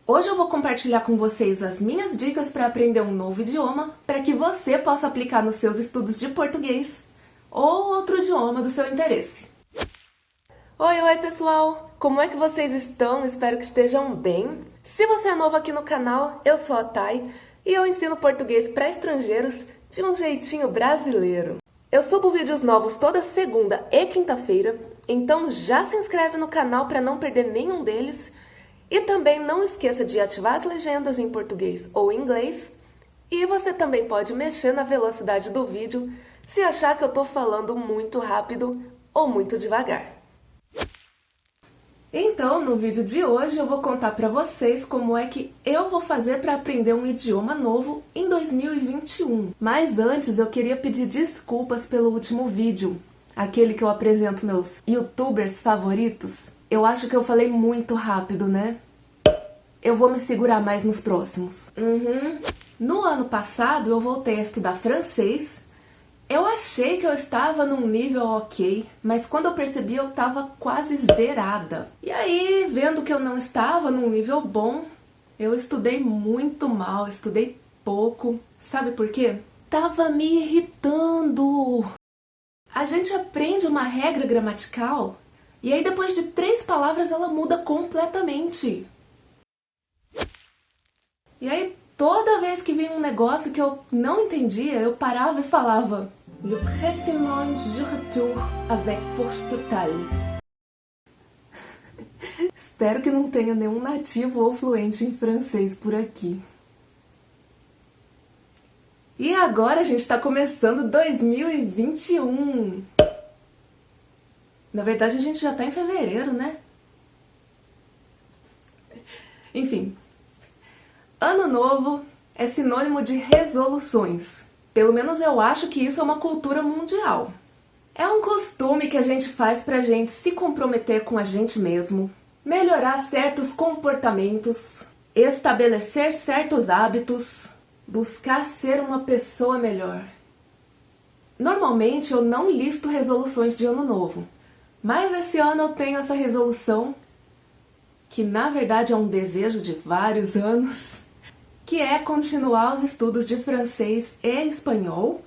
Hoje eu vou compartilhar com vocês as minhas dicas para aprender um novo idioma, para que você possa aplicar nos seus estudos de português ou outro idioma do seu interesse. Oi pessoal! Como é que vocês estão? Espero que estejam bem. Se você é novo aqui no canal, eu sou a Thay e eu ensino português para estrangeiros de um jeitinho brasileiro. Eu subo vídeos novos toda segunda e quinta-feira, então já se inscreve no canal para não perder nenhum deles. E também não esqueça de ativar as legendas em português ou inglês. E você também pode mexer na velocidade do vídeo se achar que eu estou falando muito rápido ou muito devagar. Então, no vídeo de hoje eu vou contar para vocês como é que eu vou fazer para aprender um idioma novo em 2021. Mas antes eu queria pedir desculpas pelo último vídeo, aquele que eu apresento meus youtubers favoritos. Eu acho que eu falei muito rápido, né? Eu vou me segurar mais nos próximos. No ano passado eu voltei a estudar francês. Eu achei que eu estava num nível ok, mas quando eu percebi eu estava quase zerada. E aí, vendo que eu não estava num nível bom, eu estudei muito mal, estudei pouco. Sabe por quê? Tava me irritando. A gente aprende uma regra gramatical e aí depois de 3 palavras ela muda completamente. E aí toda vez que vinha um negócio que eu não entendia, eu parava e falava Le pressement du retour avec force totale. Espero que não tenha nenhum nativo ou fluente em francês por aqui. E agora a gente está começando 2021. Na verdade a gente já está em fevereiro, né? Enfim. Ano novo é sinônimo de resoluções. Pelo menos eu acho que isso é uma cultura mundial. É um costume que a gente faz pra gente se comprometer com a gente mesmo, melhorar certos comportamentos, estabelecer certos hábitos, buscar ser uma pessoa melhor. Normalmente eu não listo resoluções de ano novo, mas esse ano eu tenho essa resolução, que na verdade é um desejo de vários anos, que é continuar os estudos de francês e espanhol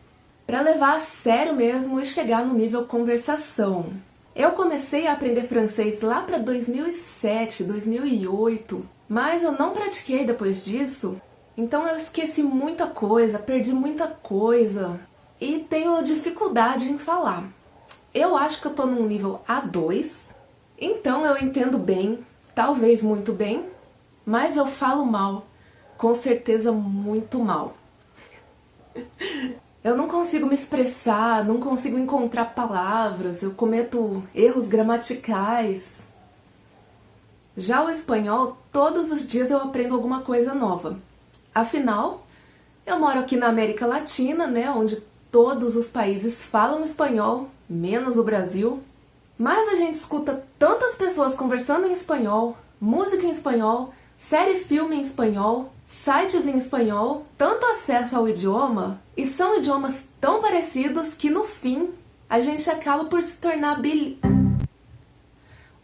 para levar a sério mesmo e chegar no nível conversação. Eu comecei a aprender francês lá para 2007, 2008, mas eu não pratiquei depois disso, então eu esqueci muita coisa, perdi muita coisa e tenho dificuldade em falar. Eu acho que eu tô num nível A2, então eu entendo bem, talvez muito bem, mas eu falo mal. Com certeza muito mal. Eu não consigo me expressar, não consigo encontrar palavras, eu cometo erros gramaticais. Já o espanhol, todos os dias eu aprendo alguma coisa nova. Afinal, eu moro aqui na América Latina, né, onde todos os países falam espanhol, menos o Brasil. Mas a gente escuta tantas pessoas conversando em espanhol, música em espanhol, série e filme em espanhol, sites em espanhol, tanto acesso ao idioma, e são idiomas tão parecidos que no fim a gente acaba por se tornar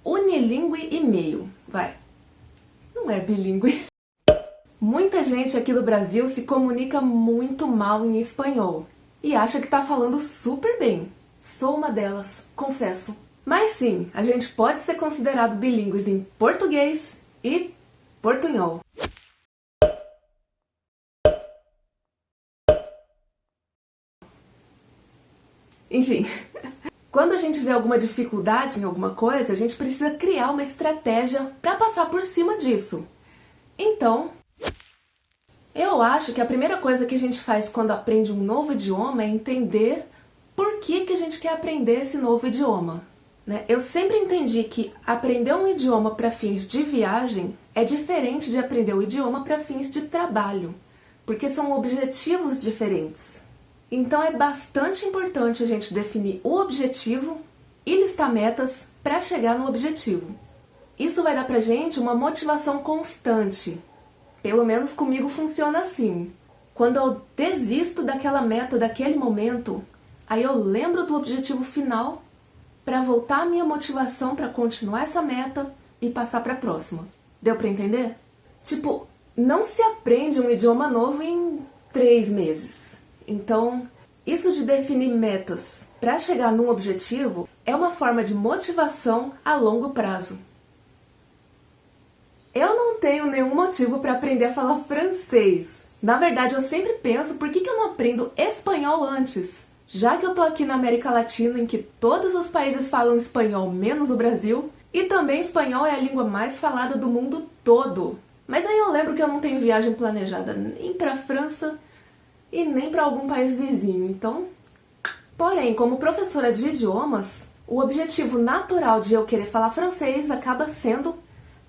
unilingüe e meio, vai. Não é bilíngue. Muita gente aqui do Brasil se comunica muito mal em espanhol e acha que tá falando super bem. Sou uma delas, confesso. Mas sim, a gente pode ser considerado bilíngues em português e portunhol. Enfim, quando a gente vê alguma dificuldade em alguma coisa, a gente precisa criar uma estratégia para passar por cima disso. Então, eu acho que a primeira coisa que a gente faz quando aprende um novo idioma é entender por que a gente quer aprender esse novo idioma. Né? Eu sempre entendi que aprender um idioma para fins de viagem é diferente de aprender o idioma para fins de trabalho, porque são objetivos diferentes. Então é bastante importante a gente definir o objetivo e listar metas para chegar no objetivo. Isso vai dar pra gente uma motivação constante. Pelo menos comigo funciona assim. Quando eu desisto daquela meta daquele momento, aí eu lembro do objetivo final para voltar a minha motivação para continuar essa meta e passar para a próxima. Deu para entender? Tipo, não se aprende um idioma novo em 3 meses. Então, isso de definir metas para chegar num objetivo é uma forma de motivação a longo prazo. Eu não tenho nenhum motivo para aprender a falar francês. Na verdade, eu sempre penso por que eu não aprendo espanhol antes? Já que eu tô aqui na América Latina, em que todos os países falam espanhol menos o Brasil, e também espanhol é a língua mais falada do mundo todo. Mas aí eu lembro que eu não tenho viagem planejada nem para a França e nem para algum país vizinho, então... Porém, como professora de idiomas, o objetivo natural de eu querer falar francês acaba sendo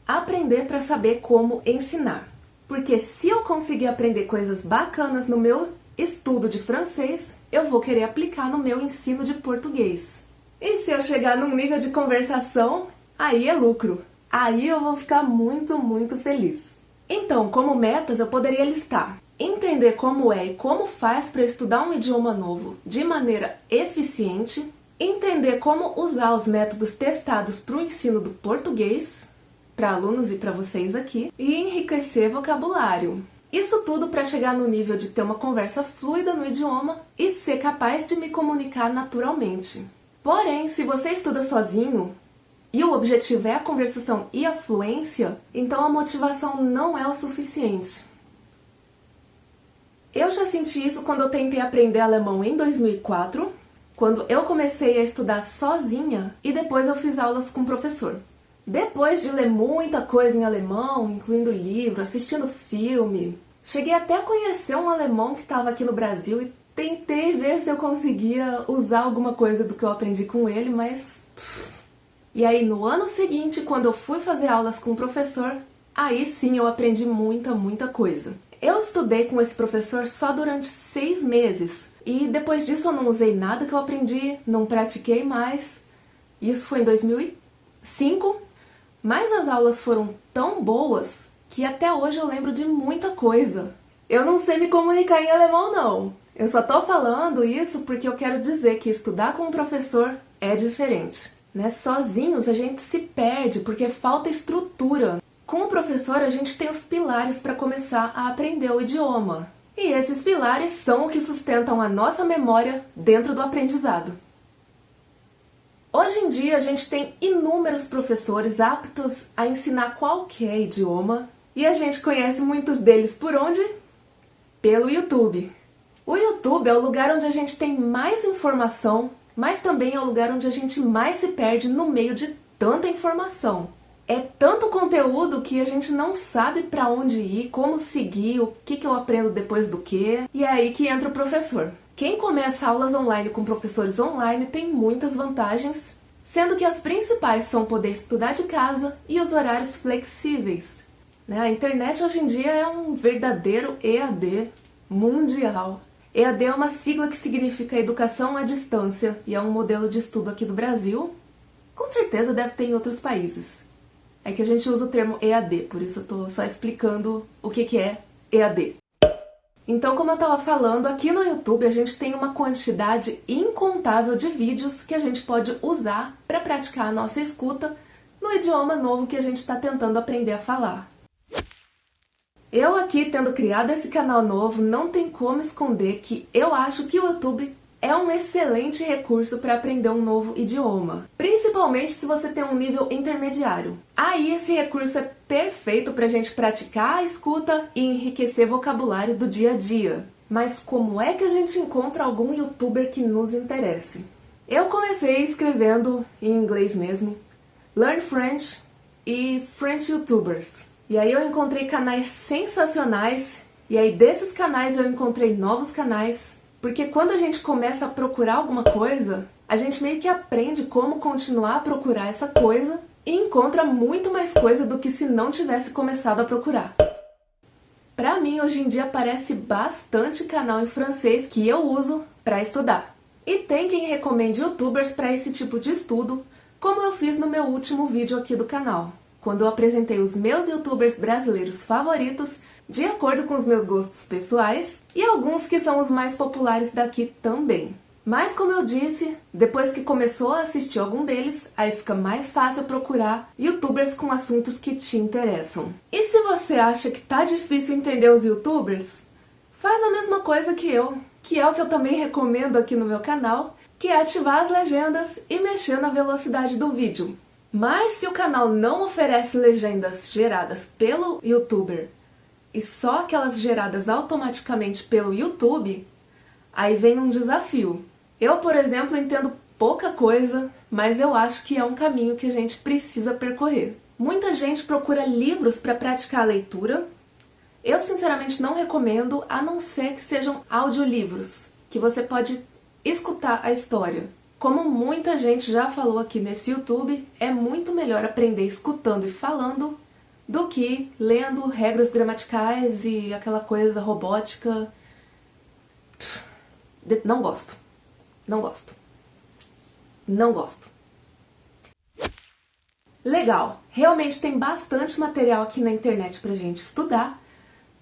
aprender para saber como ensinar. Porque se eu conseguir aprender coisas bacanas no meu estudo de francês, eu vou querer aplicar no meu ensino de português. E se eu chegar num nível de conversação, aí é lucro. Aí eu vou ficar muito, muito feliz. Então, como metas, eu poderia listar: entender como é e como faz para estudar um idioma novo de maneira eficiente, entender como usar os métodos testados para o ensino do português, para alunos e para vocês aqui, e enriquecer vocabulário. Isso tudo para chegar no nível de ter uma conversa fluida no idioma e ser capaz de me comunicar naturalmente. Porém, se você estuda sozinho e o objetivo é a conversação e a fluência, então a motivação não é o suficiente. Eu já senti isso quando eu tentei aprender alemão em 2004, quando eu comecei a estudar sozinha e depois eu fiz aulas com o professor. Depois de ler muita coisa em alemão, incluindo livro, assistindo filme, cheguei até a conhecer um alemão que estava aqui no Brasil e tentei ver se eu conseguia usar alguma coisa do que eu aprendi com ele, mas... E aí no ano seguinte, quando eu fui fazer aulas com o professor, aí sim eu aprendi muita coisa. Eu estudei com esse professor só durante 6 meses e depois disso eu não usei nada que eu aprendi, não pratiquei mais. Isso foi em 2005, mas as aulas foram tão boas que até hoje eu lembro de muita coisa. Eu não sei me comunicar em alemão não, eu só tô falando isso porque eu quero dizer que estudar com um professor é diferente. Né? Sozinhos a gente se perde porque falta estrutura. Com o professor, a gente tem os pilares para começar a aprender o idioma. E esses pilares são o que sustentam a nossa memória dentro do aprendizado. Hoje em dia, a gente tem inúmeros professores aptos a ensinar qualquer idioma. E a gente conhece muitos deles por onde? Pelo YouTube. O YouTube é o lugar onde a gente tem mais informação, mas também é o lugar onde a gente mais se perde no meio de tanta informação. É tanto conteúdo que a gente não sabe para onde ir, como seguir, o que eu aprendo depois do quê, e é aí que entra o professor. Quem começa aulas online com professores online tem muitas vantagens, sendo que as principais são poder estudar de casa e os horários flexíveis. A internet hoje em dia é um verdadeiro EAD mundial. EAD é uma sigla que significa Educação à Distância e é um modelo de estudo aqui do Brasil. Com certeza deve ter em outros países. É que a gente usa o termo EAD, por isso eu tô só explicando o que é EAD. Então, como eu estava falando, aqui no YouTube a gente tem uma quantidade incontável de vídeos que a gente pode usar para praticar a nossa escuta no idioma novo que a gente está tentando aprender a falar. Eu aqui, tendo criado esse canal novo, não tem como esconder que eu acho que o YouTube é um excelente recurso para aprender um novo idioma, principalmente se você tem um nível intermediário. Aí esse recurso é perfeito para a gente praticar a escuta e enriquecer vocabulário do dia a dia. Mas como é que a gente encontra algum youtuber que nos interesse? Eu comecei escrevendo em inglês mesmo, Learn French e French YouTubers. E aí eu encontrei canais sensacionais, e aí desses canais eu encontrei novos canais. Porque quando a gente começa a procurar alguma coisa, a gente meio que aprende como continuar a procurar essa coisa e encontra muito mais coisa do que se não tivesse começado a procurar. Pra mim, hoje em dia aparece bastante canal em francês que eu uso para estudar. E tem quem recomende youtubers para esse tipo de estudo, como eu fiz no meu último vídeo aqui do canal, quando eu apresentei os meus youtubers brasileiros favoritos de acordo com os meus gostos pessoais, e alguns que são os mais populares daqui também. Mas como eu disse, depois que começou a assistir algum deles, aí fica mais fácil procurar youtubers com assuntos que te interessam. E se você acha que tá difícil entender os youtubers, faz a mesma coisa que é o que eu também recomendo aqui no meu canal, que é ativar as legendas e mexer na velocidade do vídeo. Mas se o canal não oferece legendas geradas pelo youtuber e só aquelas geradas automaticamente pelo YouTube, aí vem um desafio. Eu, por exemplo, entendo pouca coisa, mas eu acho que é um caminho que a gente precisa percorrer. Muita gente procura livros para praticar a leitura. Eu, sinceramente, não recomendo, a não ser que sejam audiolivros, que você pode escutar a história. Como muita gente já falou aqui nesse YouTube, é muito melhor aprender escutando e falando do que lendo regras gramaticais e aquela coisa robótica. Não gosto. Não gosto. Não gosto. Legal, realmente tem bastante material aqui na internet pra gente estudar,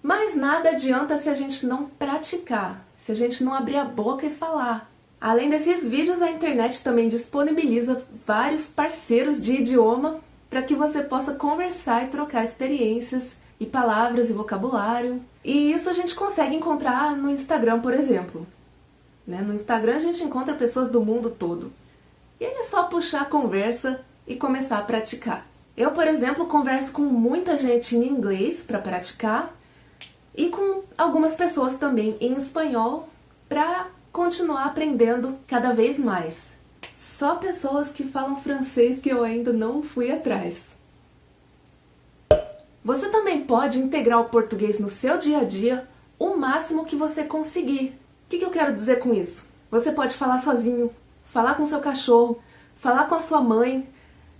mas nada adianta se a gente não praticar, se a gente não abrir a boca e falar. Além desses vídeos, a internet também disponibiliza vários parceiros de idioma para que você possa conversar e trocar experiências e palavras e vocabulário. E isso a gente consegue encontrar no Instagram, por exemplo. No Instagram a gente encontra pessoas do mundo todo. E aí é só puxar a conversa e começar a praticar. Eu, por exemplo, converso com muita gente em inglês para praticar e com algumas pessoas também em espanhol para continuar aprendendo cada vez mais. Só pessoas que falam francês que eu ainda não fui atrás. Você também pode integrar o português no seu dia a dia o máximo que você conseguir. O que eu quero dizer com isso? Você pode falar sozinho, falar com seu cachorro, falar com a sua mãe,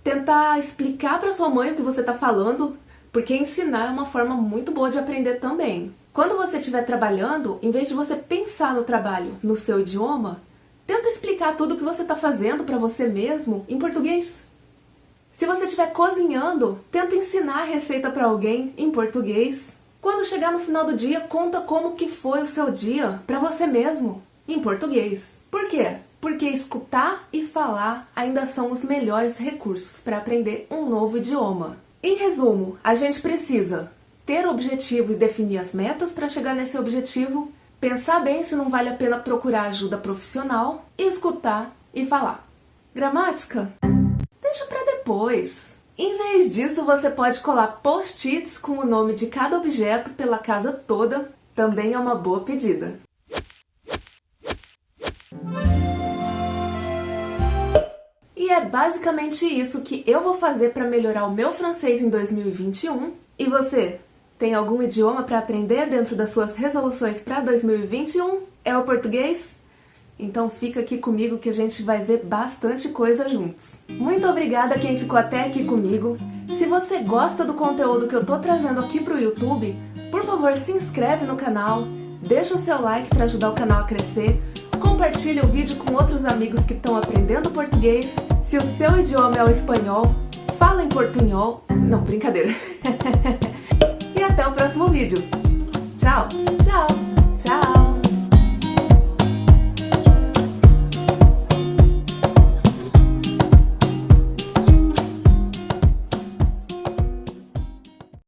tentar explicar para sua mãe o que você está falando, porque ensinar é uma forma muito boa de aprender também. Quando você estiver trabalhando, em vez de você pensar no trabalho no seu idioma, tenta explicar tudo o que você está fazendo para você mesmo em português. Se você estiver cozinhando, tenta ensinar a receita para alguém em português. Quando chegar no final do dia, conta como que foi o seu dia para você mesmo em português. Por quê? Porque escutar e falar ainda são os melhores recursos para aprender um novo idioma. Em resumo, a gente precisa ter objetivo e definir as metas para chegar nesse objetivo, pensar bem se não vale a pena procurar ajuda profissional, escutar e falar. Gramática? Deixa para depois. Em vez disso, você pode colar post-its com o nome de cada objeto pela casa toda, também é uma boa pedida. E é basicamente isso que eu vou fazer para melhorar o meu francês em 2021. E você? Tem algum idioma para aprender dentro das suas resoluções para 2021? É o português? Então fica aqui comigo que a gente vai ver bastante coisa juntos. Muito obrigada a quem ficou até aqui comigo. Se você gosta do conteúdo que eu tô trazendo aqui pro YouTube, por favor se inscreve no canal, deixa o seu like para ajudar o canal a crescer, compartilha o vídeo com outros amigos que estão aprendendo português. Se o seu idioma é o espanhol, fala em portunhol. Não, brincadeira. E até o próximo vídeo. Tchau! Tchau!